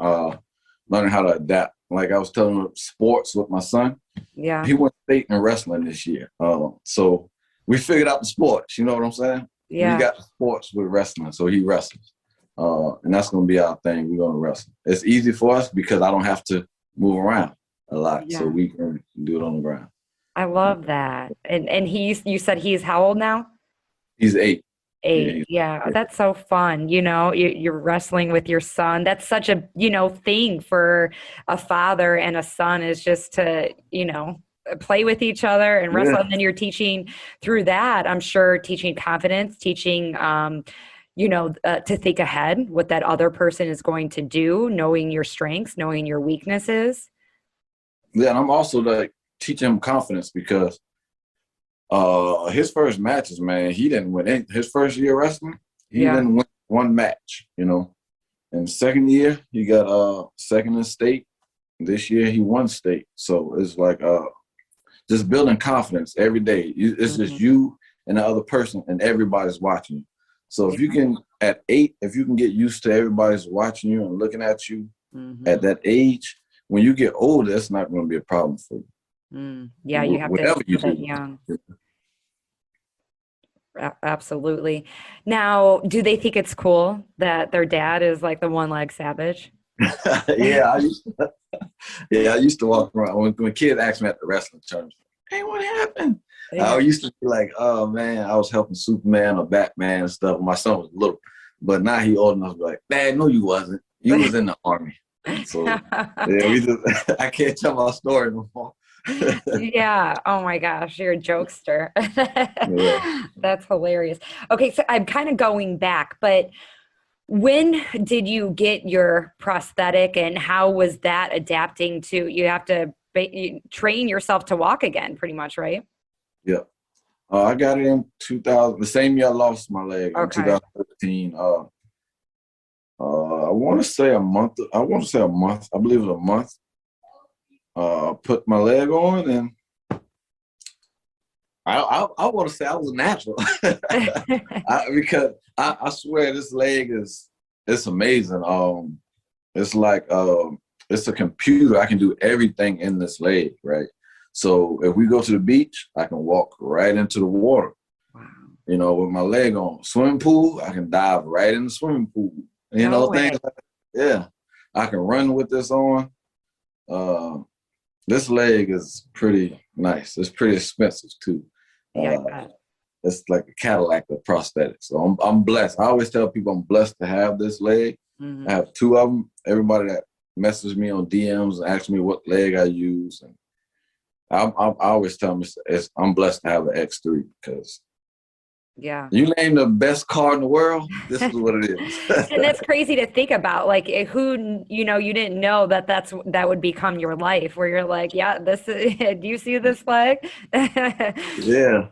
learning how to adapt. Like I was telling you, sports with my son. Yeah. He went state in wrestling this year. So we figured out the sports. You know what I'm saying? We Yeah. got the sports with wrestling, so he wrestles, and that's gonna be our thing. We're gonna wrestle. It's easy for us because I don't have to move around a lot, so Yeah. we can do it on the ground. I love that. And you said he's how old now? He's 8. Yeah, 8. Yeah, yeah. that's so fun. You're wrestling with your son. That's such a, thing for a father and a son, is just to, play with each other and wrestle. Yeah. And then you're teaching through that, I'm sure, teaching confidence, teaching, to think ahead what that other person is going to do, knowing your strengths, knowing your weaknesses. Yeah, and I'm also like teaching him confidence because his first matches, man, he didn't win any. His first year wrestling, he Yeah. didn't win one match, you know. And second year, he got second in state. This year, he won state. So it's like just building confidence every day. It's just Mhm. you and the other person, and everybody's watching you. So if you Yeah. can, at 8, if you can get used to everybody's watching you and looking at you at Mhm. that age, when you get older, it's not going to be a problem for you. Yeah, you have to Whatever you instill that do. young. Absolutely. Now, do they think it's cool that their dad is like the one-leg savage? Yeah, I used to walk around when kids asked me at the wrestling tournament, "Hey, what happened?" I Yeah. used to be like, "Oh man, I was helping Superman or Batman and stuff." My son was little, but now he old enough to be like, "Dad, no, you wasn't. You was in the army." So yeah, we just I can't tell my story no more. Yeah. Oh my gosh, you're a jokester. Yeah. That's hilarious. Okay, so I'm kind of going back, but when did you get your prosthetic, and how was that adapting to, you have to train yourself to walk again, pretty much, right? Yeah. I got it in 2000, the same year I lost my leg in Okay. 2015. I want to say a month. I believe it was a month. Put my leg on, and I want to say I was natural because I swear this leg it's amazing. It's like it's a computer. I can do everything in this leg, right? So if we go to the beach, I can walk right into the water. Wow. You know, with my leg on. Swimming pool, I can dive right in the swimming pool. You No know, way. things like that. Yeah. I can run with this on. This leg is pretty nice. It's pretty expensive too. Yeah, I Uh, bet. it's like a Cadillac of prosthetics. So I'm blessed. I always tell people I'm blessed to have this leg. I Mhm. have two of them. Everybody that messages me on DMs and asks me what leg I use, and I always tell them I'm blessed to have an X3 because Yeah. you name the best car in the world, this is what it is. And that's crazy to think about. Like, who, you didn't know that would become your life, where you're like, yeah, this is, do you see this flag? Yeah,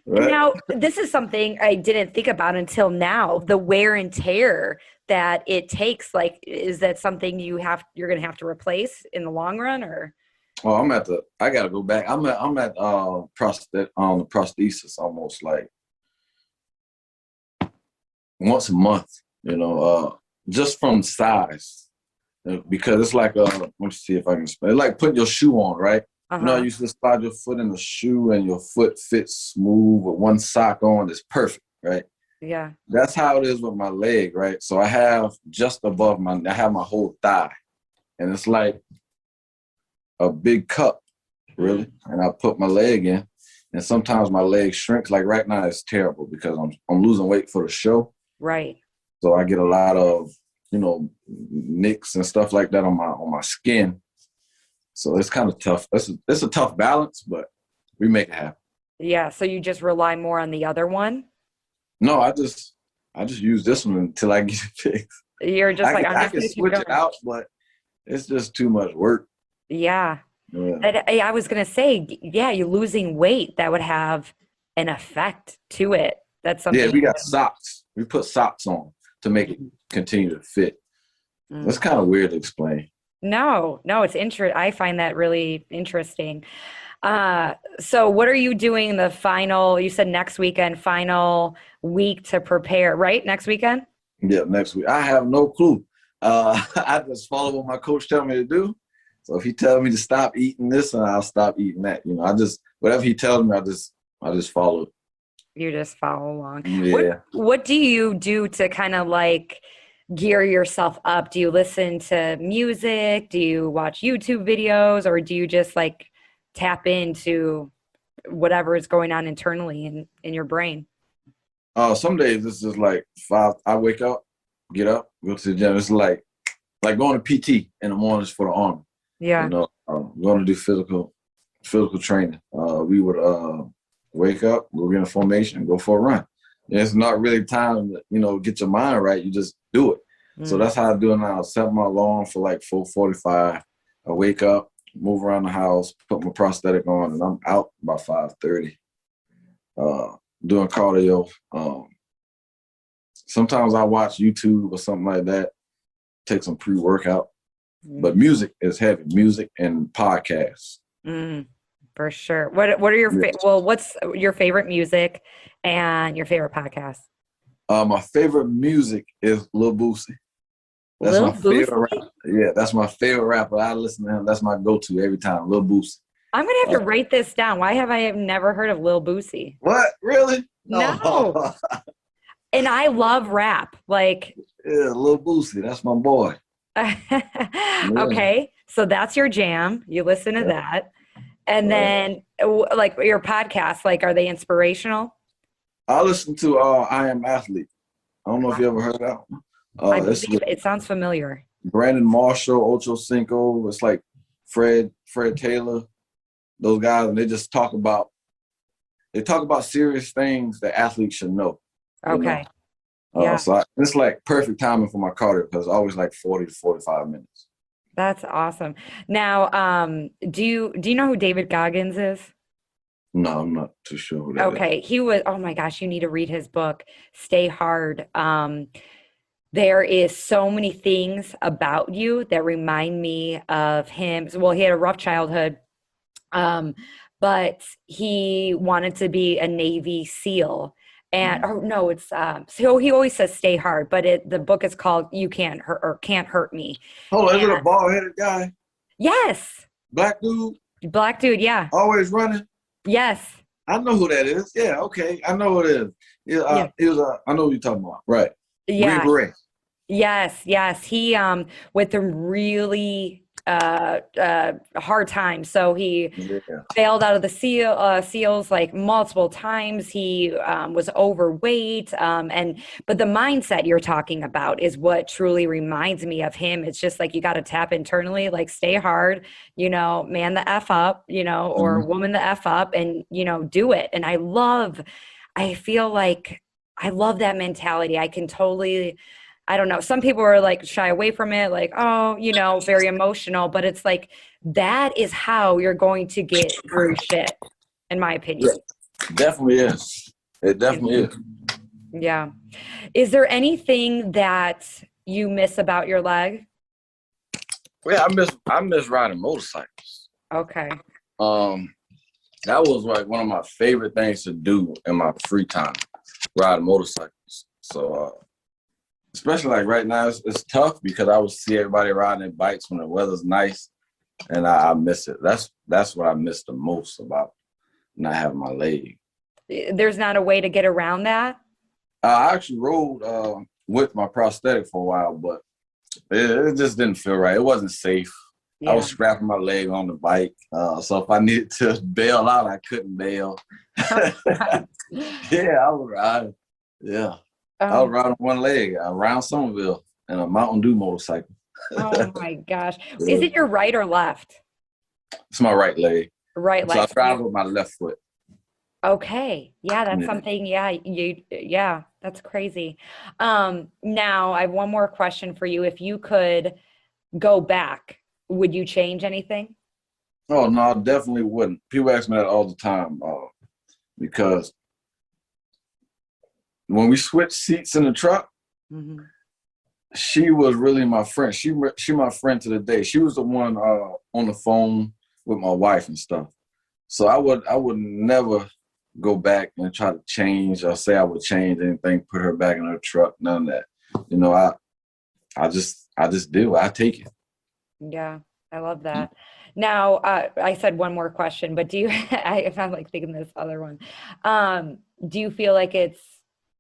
right. Now, this is something I didn't think about until now, the wear and tear that it takes. Like, is that something you're going to have to replace in the long run, or? Oh, I gotta go back. I'm at the prosthesis almost like once a month, just from size. Because it's like let me see if I can explain. It's like putting your shoe on, right? You know, Uh-huh. you used to slide your foot in the shoe and your foot fits smooth with one sock on. It's perfect, right? Yeah. That's how it is with my leg, right? So I have just above I have my whole thigh, and it's like a big cup, really. Mm. And I put my leg in, and sometimes my leg shrinks. Like right now, it's terrible because I'm losing weight for the show, Right. so I get a lot of nicks and stuff like that on my skin. So it's kind of tough. It's a tough balance, but we make it happen. Yeah. So you just rely more on the other one. No, I just use this one until I get it fixed. You're just I like, can I'm I just can going to keep switch it going. out, but it's just too much work. Yeah. Yeah, And I was going to say, yeah, you're losing weight. That would have an effect to it. That's yeah. something. We got socks. We put socks on to make it continue to fit. That's Mm. kind of weird to explain. No, no, it's interesting. I find that really interesting. So what are you doing the final, you said next weekend, final week to prepare, right? Next weekend? Yeah, next week. I have no clue. I just follow what my coach tell me to do. So if he tells me to stop eating this, and I'll stop eating that. I just whatever he tells me, I just follow it. You just follow along. Yeah. What do you do to kind of like gear yourself up? Do you listen to music? Do you watch YouTube videos, or do you just like tap into whatever is going on internally in your brain? Some days it's just like 5. I wake up, get up, go to the gym. It's like going to PT in the mornings for the army. Yeah. Going to do physical training. We would wake up, we'll get in formation, and go for a run. And it's not really time to get your mind right. You just do it. So Mm. that's how I do it now. I set my alarm for like 4:45. I wake up, move around the house, put my prosthetic on, and I'm out by 5:30. Doing cardio. Sometimes I watch YouTube or something like that. Take some pre-workout. But music is heavy. Music and podcasts. Mm, for sure. What are your Yeah. what's your favorite music and your favorite podcast? My favorite music is Lil Boosie. That's Lil my favorite Boosie? rapper. Yeah, that's my favorite rapper. I listen to him. That's my go-to every time. Lil Boosie. I'm gonna have Uh, to write this down. Why have I never heard of Lil Boosie? what? Really? No. Oh, And I love rap. Like, yeah, Lil Boosie. That's my boy. Yeah. okay, so that's your jam. You listen to Yeah. that. And Right. then like your podcasts, like are they inspirational? I listen to I Am Athlete. I don't know if you ever heard that one. I It's believe with it sounds familiar. Brandon Marshall, Ocho Cinco. It's like Fred Taylor, those guys, and they talk about serious things that athletes should know. You know, Okay. Yeah, it's like perfect timing for my cardio because it's always like 40 to 45 minutes. that's awesome. Now, do you know who David Goggins is? No, I'm not too sure who that is. Okay, he was, oh my gosh, you need to read his book, Stay Hard. There is so many things about you that remind me of him. Well, he had a rough childhood, but he wanted to be a Navy SEAL. And oh no, it's so he always says stay hard, but the book is called You Can't Hurt or Can't Hurt Me. Hold on, is it a And bald-headed guy? yes, Black dude? black dude, yeah, Always running? yes. I know who that is. Yeah, okay. I know who it is. Yeah, it was I know what you're talking about. Right. Green Yeah. Beret. Yes. He with a really hard time. So he Yeah. failed out of the seals like multiple times. He was overweight. But the mindset you're talking about is what truly reminds me of him. It's just like you got to tap internally, like stay hard, man the F up, or woman the F up, and do it. And I feel like I love that mentality. I can totally, I don't know. Some people are like shy away from it, like, oh, very emotional, but it's like that is how you're going to get through shit, in my opinion. Yeah, definitely is. It definitely is. Yeah. Is there anything that you miss about your leg? Yeah, I miss riding motorcycles. Okay. That was like one of my favorite things to do in my free time, ride motorcycles. So especially like right now, it's tough because I would see everybody riding their bikes when the weather's nice, and I miss it. That's what I miss the most about not having my leg. There's not a way to get around that? I actually rode with my prosthetic for a while, but it just didn't feel right. It wasn't safe. Yeah. I was strapping my leg on the bike, so if I needed to bail out, I couldn't bail. Yeah, I was riding. Yeah. I was riding one leg around Somerville in a Mountain Dew motorcycle. Oh my gosh. Yeah. Is it your right or left? It's my right leg. Right leg. So I drive with my left foot. Okay. Yeah, that's something. Yeah, that's crazy. Now I have one more question for you. If you could go back, would you change anything? Oh, no, I definitely wouldn't. People ask me that all the time because when we switched seats in the truck, she was really my friend. She my friend to the day. She was the one on the phone with my wife and stuff. So I would never go back and try to change or say I would change anything, put her back in her truck, none of that. I just do. I take it. Yeah, I love that. Now, I said one more question, but I'm like thinking this other one. Do you feel like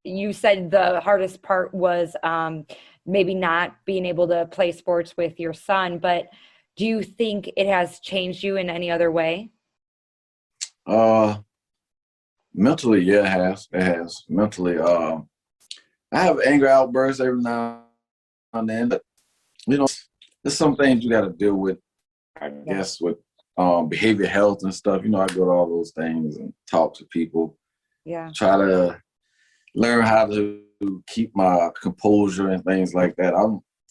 you said the hardest part was maybe not being able to play sports with your son, but do you think it has changed you in any other way? Mentally, yeah, it has. It has. Mentally, I have anger outbursts every now and then, but there's some things you got to deal with, I guess, with behavior health and stuff. I go to all those things and talk to people. Yeah. Try to learn how to keep my composure and things like that.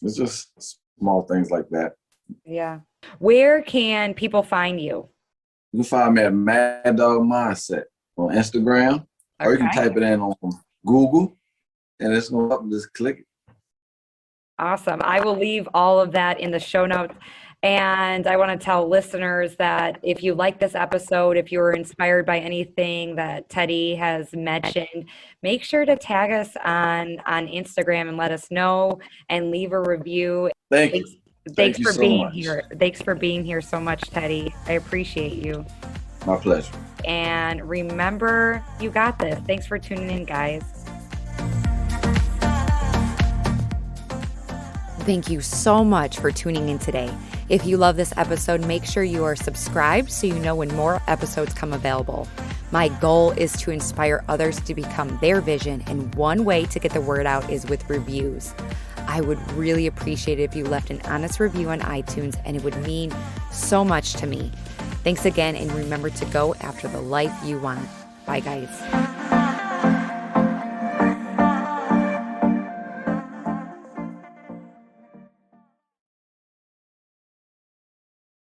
It's just small things like that. Yeah. Where can people find you? You can find me at Maddawg Mindset on Instagram, or you can type it in on Google, and it's going to up and just click it. Awesome. I will leave all of that in the show notes. And I want to tell listeners that if you like this episode, if you were inspired by anything that Teddy has mentioned, make sure to tag us on Instagram and let us know and leave a review. Thank you. Thanks for being here. Thanks for being here so much, Teddy. I appreciate you. My pleasure. And remember, you got this. Thanks for tuning in, guys. Thank you so much for tuning in today. If you love this episode, make sure you are subscribed so you know when more episodes come available. My goal is to inspire others to become their vision, and one way to get the word out is with reviews. I would really appreciate it if you left an honest review on iTunes, and it would mean so much to me. Thanks again, and remember to go after the life you want. Bye, guys.